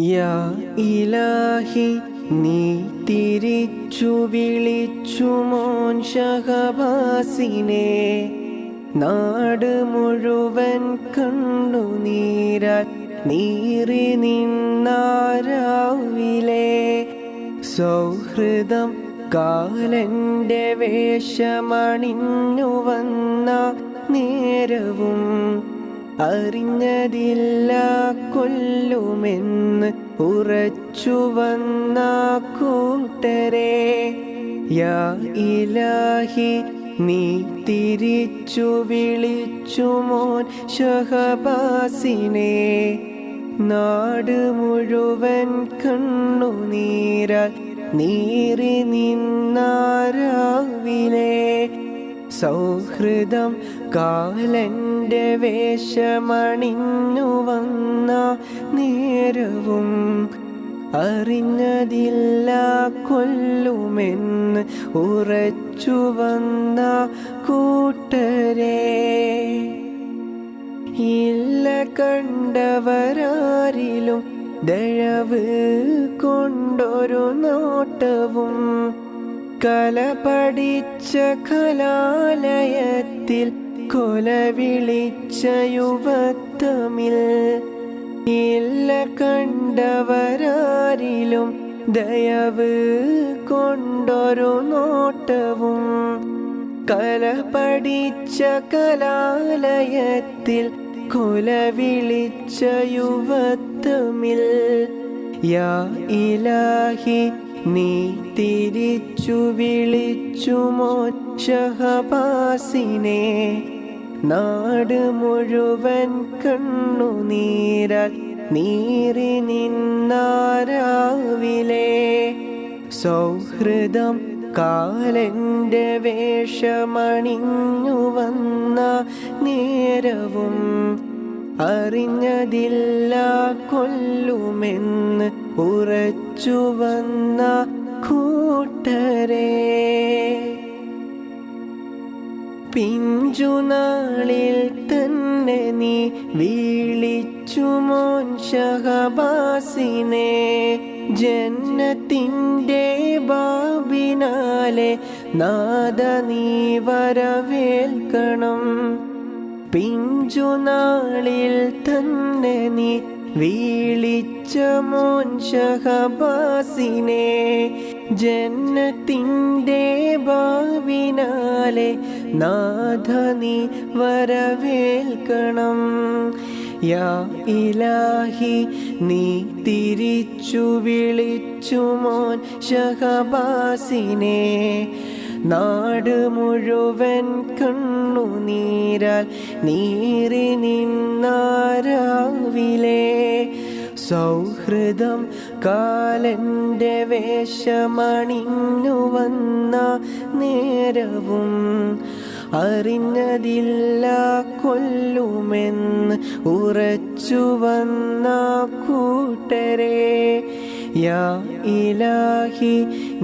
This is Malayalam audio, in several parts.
യാ ഇലാഹി നീ തിരിച്ചു വിളിച്ചു മോൻ ഷഹബാസിനെ. നാട് മുഴുവൻ കണ്ണുനീരാൽ നീറി നിന്നാരാവിലെ. സൗഹൃദം കാലന്റെ വേഷമണിഞ്ഞു വന്ന നേരവും അറിഞ്ഞതില്ല കൊല്ലുമെന്ന് ഉറച്ചു വന്ന കൂട്ടരെ. യാ ഇലാഹി നീ തിരിച്ചു വിളിച്ചു മോൻ ഷഹബാസിനെ. നാട് മുഴുവൻ കണ്ണുനീരാൽ നീറി നിന്നാരാവിലെ. സൗഹൃദം കാലന്റെ വേഷമണിഞ്ഞു വന്ന നേരവും അറിഞ്ഞതില്ല കൊല്ലുമെന്ന് ഉറച്ചു വന്ന കൂട്ടരെ. ഇല്ല കണ്ടവരാരിലും ദയവ് കൊണ്ടൊരു നോട്ടവും കല പഠിച്ച കലാലയത്തിൽ കൊല വിളിച്ച യുവത്വമിൽ. ഇല്ല കണ്ടവരാരിലും ദയവ് കൊണ്ടൊരു നോട്ടവും കല പഠിച്ച കലാലയത്തിൽ കൊല വിളിച്ച യുവത്വമിൽ. യാ ഇലാഹി നീ തിരിച്ചു വിളിച്ചു മോൻ ഷഹബാസിനെ. നാട് മുഴുവൻ കണ്ണുനീരാൽ നീറി നിന്നാരാവിലെ. സൗഹൃദം കാലന്റെ വേഷമണിഞ്ഞു വന്ന നേരവും അറിഞ്ഞതില്ല കൊല്ലുമെന്ന് ഉറച്ചു വന്ന കൂട്ടരെ. പിഞ്ചുനാളിൽ തന്നെ നീ വിളിച്ചു മോൻ ഷഹബാസിനെ. ജന്നത്തിൻ്റെ ബാബിനാലെ നാദ നീ വരവേൽക്കണം. പിഞ്ചുനാളിൽ തന്നെ നീ വിളിച്ച മോൻ ഷഹബാസിനെ. ജന്നത്തിൻ്റെ ബാവിനാലെ നാഥ നീ വരവേൽക്കണം. യാ ഇലാഹി നീ തിരിച്ചു വിളിച്ചു മോൻ ഷഹബാസിനെ. നാട് മുഴുവൻ കണ്ണുനീരാൽ നീറി നിന്നാരാവിലെ. സൗഹൃദം കാലന്റെ വേഷമണിഞ്ഞു വന്ന നേരവും അറിഞ്ഞതില്ല കൊല്ലുമെന്ന് ഉറച്ചു വന്ന കൂട്ടരെ. യാ ഇലാഹി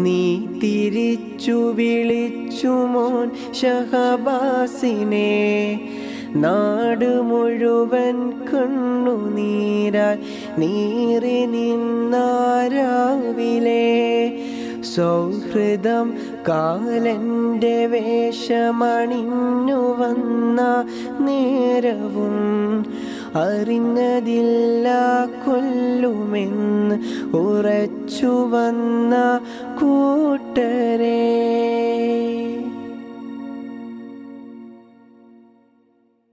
നീ തിരിച്ചു വിളിച്ചു മോൻ ഷഹബാസിനെ. നാട് മുഴുവൻ കണ്ണുനീരാൽ നീറി നിന്നാരാവിലെ. സൗഹൃദം കാലന്റെ വേഷമണിഞ്ഞു വന്ന നേരവും അറിഞ്ഞതില്ല കൊല്ലുമെന്ന് ഉറച്ചു വന്ന കൂട്ടരെ.